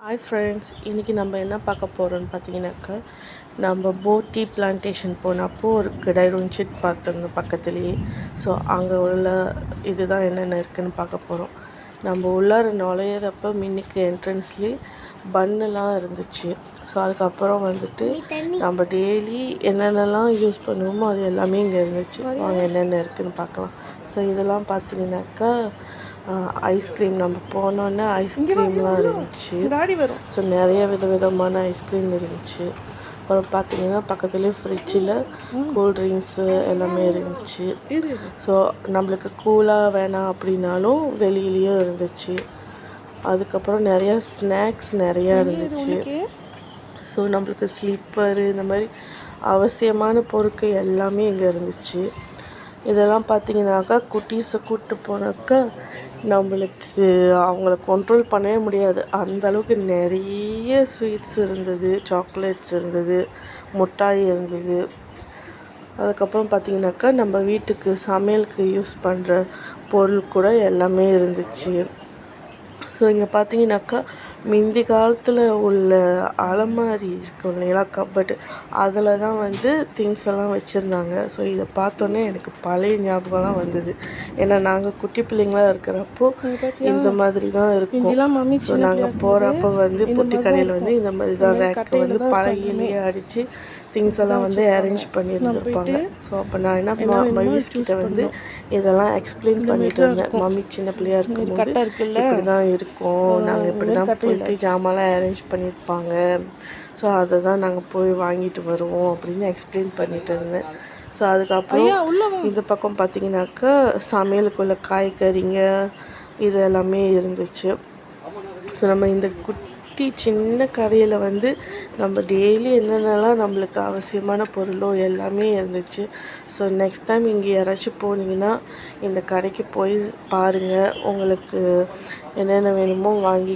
Hi friends, இன்றைக்கி நம்ம என்ன பார்க்க போகிறோம்னு பார்த்தீங்கன்னாக்கா, நம்ம போட்டி பிளான்டேஷன் போனப்போ ஒரு கடை இருந்துச்சு பார்த்துருந்தோம் பக்கத்துலேயே. ஸோ அங்கே உள்ள இதுதான் என்னென்ன இருக்குதுன்னு பார்க்க போகிறோம். நம்ம உள்ளார நுழையிறப்ப மின்னுக்கு என்ட்ரன்ஸ்லேயே பன்னுலாம் இருந்துச்சு. ஸோ அதுக்கப்புறம் வந்துட்டு நம்ம டெய்லி என்னென்னலாம் யூஸ் பண்ணுவோமோ அது எல்லாமே இங்கே இருந்துச்சு. வாங்க என்னென்ன இருக்குதுன்னு பார்க்கலாம். ஸோ இதெல்லாம் பார்த்தீங்கன்னாக்கா ஐஸ்கிரீம், நம்ம போனோன்னே ஐஸ்கிரீம்லாம் இருந்துச்சு. ஸோ நிறைய விதவிதமான ஐஸ்கிரீம் இருந்துச்சு. அப்புறம் பார்த்தீங்கன்னா பக்கத்துலேயே ஃப்ரிட்ஜில் கூல்ட்ரிங்க்ஸு எல்லாமே இருந்துச்சு. ஸோ நம்மளுக்கு கூலாக வேணாம் அப்படின்னாலும் வெளியிலையும் இருந்துச்சு. அதுக்கப்புறம் நிறையா ஸ்நாக்ஸ் நிறையா இருந்துச்சு. ஸோ நம்மளுக்கு ஸ்லிப்பரு இந்த மாதிரி அவசியமான பொருட்கள் எல்லாமே இங்கே இருந்துச்சு. இதெல்லாம் பார்த்தீங்கன்னாக்கா குட்டீஸை கூப்பிட்டு போனாக்கா நம்மளுக்கு அவங்கள கண்ட்ரோல் பண்ணவே முடியாது. அந்தளவுக்கு நிறைய ஸ்வீட்ஸ் இருந்தது, சாக்லேட்ஸ் இருந்தது, மிட்டாய் இருந்தது. அதுக்கப்புறம் பார்த்திங்கனாக்கா நம்ம வீட்டுக்கு சமையலுக்கு யூஸ் பண்ணுற பொருள் கூட எல்லாமே இருந்துச்சு. ஸோ இங்கே பார்த்தீங்கன்னாக்கா முந்தி காலத்தில் உள்ள அலமாரி இருக்கும் இல்லைங்களா, கப்பட்டு, அதில் தான் வந்து திங்ஸ் எல்லாம் வச்சுருந்தாங்க. ஸோ இதை பார்த்தோன்னே எனக்கு பழைய ஞாபகம்லாம் வந்தது. ஏன்னா நாங்கள் குட்டி பிள்ளைங்களாக இருக்கிறப்போ இந்த மாதிரி தான் இருக்கும். ஸோ நாங்கள் போகிறப்போ வந்து பொட்டி கடையில் வந்து இந்த மாதிரி தான் ரேக்கை வந்து பழகிலேயே அடித்து திங்ஸ் எல்லாம் வந்து அரேஞ்ச் பண்ணியிருந்துருப்பாங்க. ஸோ அப்போ நான் என்ன மம்மிஸ் கிட்ட வந்து இதெல்லாம் எக்ஸ்பிளைன் பண்ணிட்டு இருந்தேன். மம்மி சின்ன பிள்ளையாக இருக்கும்போது இப்படி தான் இருக்கும், நாங்கள் இப்படி தான் போயிட்டு ஜாமான்லாம் அரேஞ்ச் பண்ணியிருப்பாங்க, ஸோ அதை தான் நாங்கள் போய் வாங்கிட்டு வருவோம் அப்படின்னு எக்ஸ்பிளைன் பண்ணிட்டு இருந்தேன். ஸோ அதுக்கப்புறம் இந்த பக்கம் பார்த்திங்கனாக்கா சமையலுக்குள்ள காய்கறிங்க இது எல்லாமே இருந்துச்சு. ஸோ நம்ம இந்த சின்ன கடையில் வந்து நம்ம டெய்லி என்னென்னலாம் நம்மளுக்கு அவசியமான பொருளோ எல்லாமே இருந்துச்சு. ஸோ நெக்ஸ்ட் டைம் இங்கே யாராச்சும் போனீங்கன்னா இந்த கடைக்கு போய் பாருங்கள், உங்களுக்கு என்னென்ன வேணுமோ வாங்கி